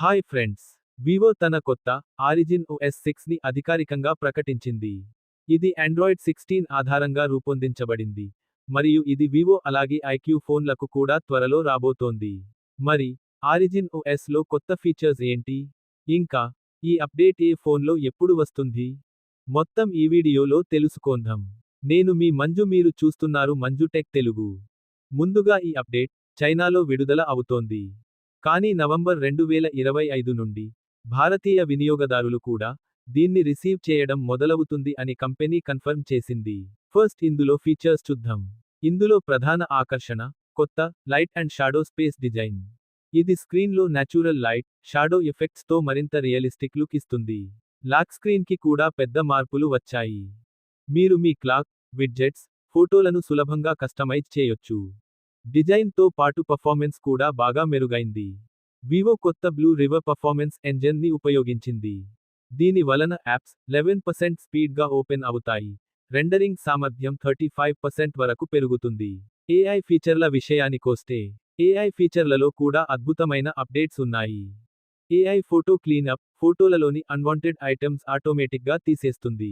Hi friends, Vivo తన కొత్త origin OS 6ని అధికారికంగా ప్రకటించింది. ఇది ఆండ్రాయిడ్ 16 ఆధారంగా రూపొందించబడింది మరియు ఇది వివో అలాగే ఐక్యూ ఫోన్లకు కూడా త్వరలో రాబోతోంది. మరి ఆరిజిన్ OS లో కొత్త ఫీచర్స్ ఏంటి? ఇంకా ఈ అప్డేట్ ఏ ఫోన్లో ఎప్పుడు వస్తుంది? మొత్తం ఈ వీడియోలో తెలుసుకొందాం. నేను మీ మంజు, మీరు చూస్తున్నారు మంజు టెక్ తెలుగు. ముందుగా ఈ అప్డేట్ చైనాలో విడుదల అవుతోంది. కానీ నవంబర్ 2025 నుండి భారతీయ వినియోగదారులు కూడా దీన్ని రిసీవ్ చేయడం మొదలవుతుంది అని కంపెనీ కన్ఫర్మ్ చేసింది. ఫస్ట్ ఇందులో ఫీచర్స్ చూద్దాం. ఇందులో ప్రధాన ఆకర్షణ కొత్త light and shadow space design. ఇది స్క్రీన్లో న్యాచురల్ లైట్, షాడో ఎఫెక్ట్స్ తో మరింత రియలిస్టిక్ లుక్ ఇస్తుంది. లాక్ స్క్రీన్ కి కూడా పెద్ద మార్పులు వచ్చాయి. మీరు మీ క్లాక్, విడ్జెట్స్, ఫోటోలను సులభంగా కస్టమైజ్ చేయొచ్చు. డిజైన్ తో పాటు పర్ఫార్మెన్స్ కూడా బాగా మెరుగైంది. వివో కొత్త బ్లూ రివర్ పర్ఫార్మెన్స్ ఎంజిన్ ని ఉపయోగించింది. దీని వలన యాప్స్ 11% స్పీడ్గా ఓపెన్ అవుతాయి. రెండరింగ్ సామర్థ్యం 35% వరకు పెరుగుతుంది. AI ఫీచర్ల విషయానికొస్తే, AI ఫీచర్లలో కూడా అద్భుతమైన అప్డేట్స్ ఉన్నాయి. AI ఫోటో క్లీనప్, ఫోటోలలోని అన్వాంటెడ్ ఐటమ్స్ ఆటోమేటిక్గా తీసేస్తుంది.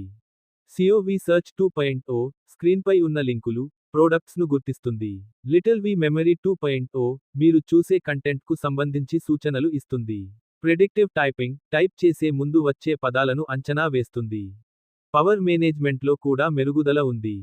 COV సెర్చ్ 2.0, స్క్రీన్పై ఉన్న లింకులు, ప్రోడక్ట్స్ను గుర్తిస్తుంది. లిటిల్ వి మెమరీ 2.0, మీరు చూసే కంటెంట్కు సంబంధించి సూచనలు ఇస్తుంది. ప్రెడిక్టివ్ టైపింగ్, టైప్ చేసే ముందు వచ్చే పదాలను అంచనా వేస్తుంది. పవర్ మేనేజ్మెంట్లో కూడా మెరుగుదల ఉంది.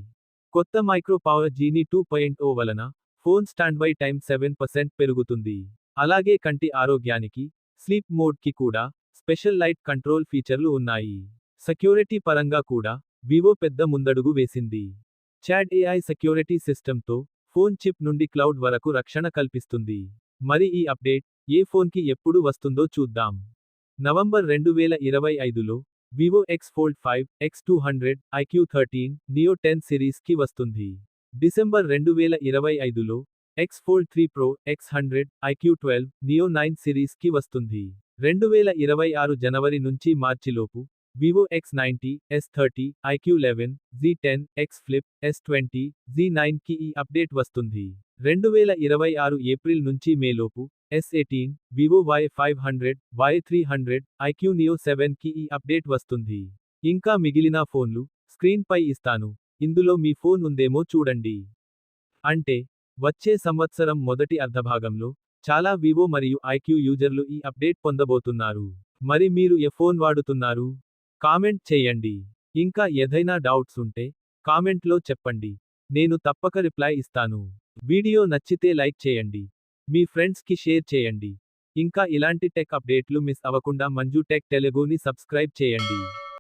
కొత్త మైక్రో పవర్ జీనీ 2.0 వలన ఫోన్ స్టాండ్బై టైం 7% పెరుగుతుంది. అలాగే కంటి ఆరోగ్యానికి, స్లీప్ మోడ్కి కూడా స్పెషల్ లైట్ కంట్రోల్ ఫీచర్లు ఉన్నాయి. సెక్యూరిటీ పరంగా కూడా వివో పెద్ద ముందడుగు వేసింది. చాట్ AI సెక్యూరిటీ సిస్టమ్తో ఫోన్ చిప్ నుండి క్లౌడ్ వరకు రక్షణ కల్పిస్తుంది. మరి ఈ అప్డేట్ ఏ ఫోన్కి ఎప్పుడు వస్తుందో చూద్దాం. నవంబర్ 2025లో Vivo X Fold 5, X200, IQ13, Neo 10 సిరీస్కి వస్తుంది. డిసెంబర్ 2025లో X Fold 3 Pro, X100, IQ12, Neo 9 సిరీస్కి వస్తుంది. 2026 జనవరి నుంచి మార్చిలోపు Vivo X90, S30, IQ11, Z10, X Flip, S20, Z9 కి ఈ అప్డేట్ వస్తుంది. 2026 ఏప్రిల్ నుంచి మేలోపు S18, Vivo Y500, Y300, IQ Neo 7 కి ఈ అప్డేట్ వస్తుంది. ఇంకా మిగిలిన ఫోన్లు స్క్రీన్ పై ఇస్తాను. ఇందులో మీ ఫోన్ ఉందేమో చూడండి. అంటే వచ్చే సంవత్సరం మొదటి అర్ధభాగంలో చాలా వివో మరియు ఐక్యూ యూజర్లు ఈ అప్డేట్ పొందబోతున్నారు. మరి మీరు ఏ ఫోన్ వాడుతున్నారు? కామెంట్ చేయండి. ఇంకా ఏదైనా డౌట్స్ ఉంటే కామెంట్లో చెప్పండి. నేను తప్పక రిప్లై ఇస్తాను. వీడియో నచ్చితే లైక్ చేయండి. మీ ఫ్రెండ్స్కి షేర్ చేయండి. ఇంకా ఇలాంటి టెక్ అప్డేట్లు మిస్ అవ్వకుండా మంజు టెక్ తెలుగుని సబ్స్క్రైబ్ చేయండి.